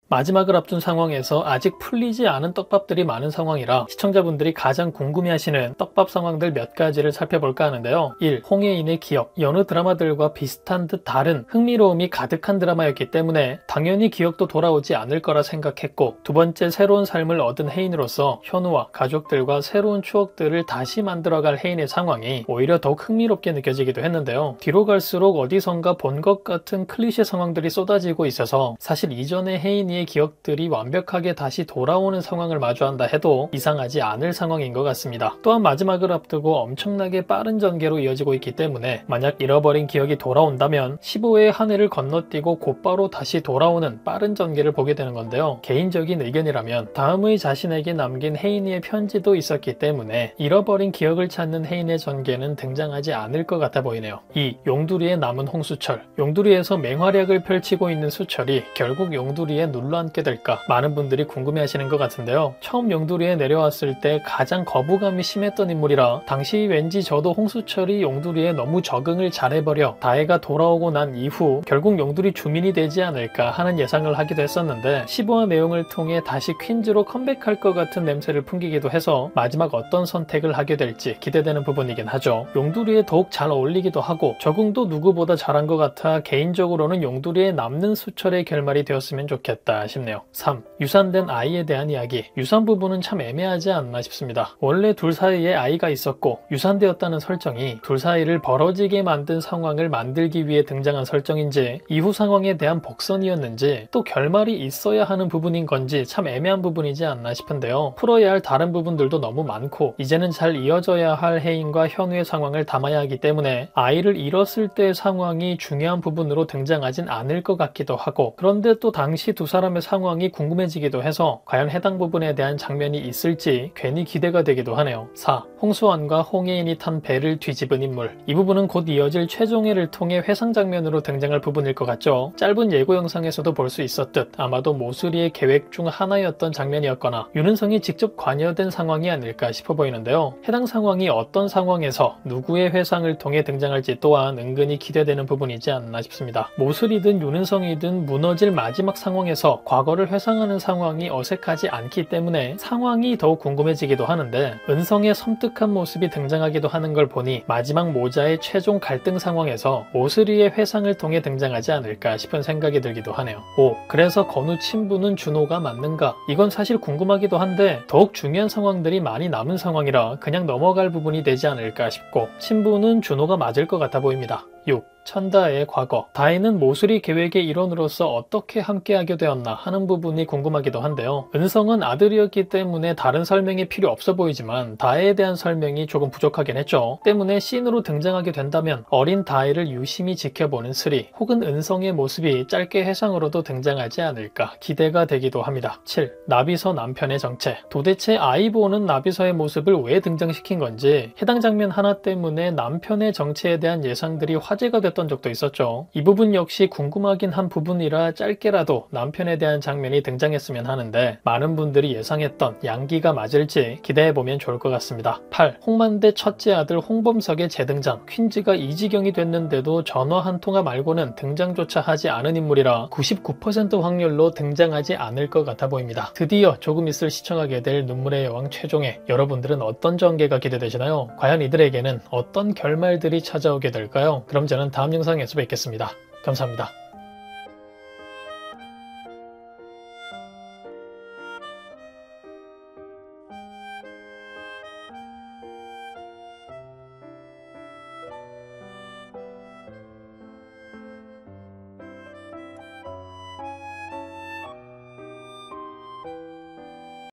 마지막을 앞둔 상황에서 아직 풀리지 않은 떡밥들이 많은 상황이라 시청자분들이 가장 궁금해하시는 떡밥 상황들 몇 가지를 살펴볼까 하는데요. 1. 홍해인의 기억. 여느 드라마들과 비슷한 듯 다른 흥미로움이 가득한 드라마였기 때문에 당연히 기억도 돌아오지 않을 거라 생각했고, 두 번째, 새로운 삶을 얻은 혜인으로서 현우와 가족들과 새로운 추억들을 다시 만들어갈 혜인의 상황이 오히려 더욱 흥미롭게 느껴지기도 했는데요. 뒤로 갈수록 어디선가 본 것 같은 클리셰 상황들이 쏟아지고 있어서 사실 이전의 혜인이의 기억들이 완벽하게 다시 돌아오는 상황을 마주한다 해도 이상하지 않을 상황인 것 같습니다. 또한 마지막을 앞두고 엄청나게 빠른 전개로 이어지고 있기 때문에 만약 잃어버린 기억이 돌아온다면 15회의 한 해를 건너뛰고 곧바로 다시 돌아오는 빠른 전개를 보게 되는 건데요. 개인적인 의견이라면 다음의 자신에게 남긴 혜인이의 편지도 있었기 때문에 잃어버린 기억을 찾는 혜인의 전개는 등장하지 않을 것 같아 보이네요. 2. 용두리에 남은 홍수철. 용두리에서 맹활약을 펼치고 있는 수철이 결국 용두리에 눌러앉게 될까 많은 분들이 궁금해하시는 것 같은데요. 처음 용두리에 내려왔을 때 가장 거부감이 심했던 인물이라 당시 왠지 저도 홍수철이 용두리에 너무 적응을 잘해버려 다혜가 돌아오고 난 이후 결국 용두리 주민이 되지 않을까 하는 예상을 하기도 했었는데 15화 내용을 통해 다시 퀸즈로 컴백할 것 같은 냄새를 풍기기도 해서 마지막 어떤 선택을 하게 될지 기대되는 부분이긴 하죠. 용두리에 더욱 잘 어울리기도 하고 적응도 누구보다 잘한 것 같아 개인적으로는 용두리에 남는 수철의 결말이 되었으면 좋겠다 싶네요. 3. 유산된 아이에 대한 이야기. 유산 부분은 참 애매하지 않나 싶습니다. 원래 둘 사이에 아이가 있었고 유산되었다는 설정이 둘 사이를 벌어지게 만든 상황을 만들기 위해 등장한 설정인지 이후 상황에 대한 복선이었는지 또 결말이 있어야 하는 부분인 건지 참 애매한 부분이지 않나 싶은데요. 풀어야 할 다른 부분들도 너무 많고 이제는 잘 이어져야 할 혜인과 현우의 상황을 담아야 하기 때문에 아이를 잃었을 때의 상황이 중요한 부분으로 등장하진 않을 것 같기도 하고, 그런데 또 당시 두 사람의 상황이 궁금해지기도 해서 과연 해당 부분에 대한 장면이 있을지 괜히 기대가 되기도 하네요. 4. 홍수환과 홍혜인이 탄 배를 뒤집은 인물. 이 부분은 곧 이어질 최종회를 통해 회상 장면으로 등장할 부분일 것 같죠. 짧은 예고 영상에서도 볼 수 있었듯 아마도 모슬이의 계획 중 하나였던 장면이었거나 윤은성이 직접 관여된 상황이 아닐까 싶어 보이는데요. 해당 상황이 어떤 상황에서 누구의 회상을 통해 등장할지 또한 은근히 기대되는 부분이지 않나 싶습니다. 모슬이든 윤은성이든 무너질 마지막 상황에서 과거를 회상하는 상황이 어색하지 않기 때문에 상황이 더욱 궁금해지기도 하는데, 은성의 섬뜩한 모습이 등장하기도 하는 걸 보니 마지막 모자의 최종 갈등 상황에서 모슬이의 회상을 통해 등장하지 않을까 싶은 생각이 들기도 하네요. 5. 그래서 건우 친부는 준호가 맞는가? 이건 사실 궁금하기도 한데 더욱 중요한 상황들이 많이 남은 상황이라 그냥 넘어갈 부분이 되지 않을까 싶고, 친부는 준호가 맞을 것 같아 보입니다. 6. 천다의 과거. 다혜는 모슬이 계획의 일원으로서 어떻게 함께하게 되었나 하는 부분이 궁금하기도 한데요. 은성은 아들이었기 때문에 다른 설명이 필요 없어 보이지만 다혜에 대한 설명이 조금 부족하긴 했죠. 때문에 씬으로 등장하게 된다면 어린 다혜를 유심히 지켜보는 스리 혹은 은성의 모습이 짧게 해상으로도 등장하지 않을까 기대가 되기도 합니다. 7. 나비서 남편의 정체. 도대체 아이 보는 나비서의 모습을 왜 등장시킨 건지 해당 장면 하나 때문에 남편의 정체에 대한 예상들이 화제가 됐던 적도 있었죠. 이 부분 역시 궁금하긴 한 부분이라 짧게라도 남편에 대한 장면이 등장했으면 하는데 많은 분들이 예상했던 양기가 맞을지 기대해보면 좋을 것 같습니다. 8. 홍만대 첫째 아들 홍범석의 재등장. 퀸즈가 이 지경이 됐는데도 전화 한 통화 말고는 등장조차 하지 않은 인물이라 99% 확률로 등장하지 않을 것 같아 보입니다. 드디어 조금 있을 시청하게 될 눈물의 여왕 최종회, 여러분들은 어떤 전개가 기대되시나요? 과연 이들에게는 어떤 결말들이 찾아오게 될까요? 그럼 저는 다음 영상에서 뵙겠습니다. 감사합니다.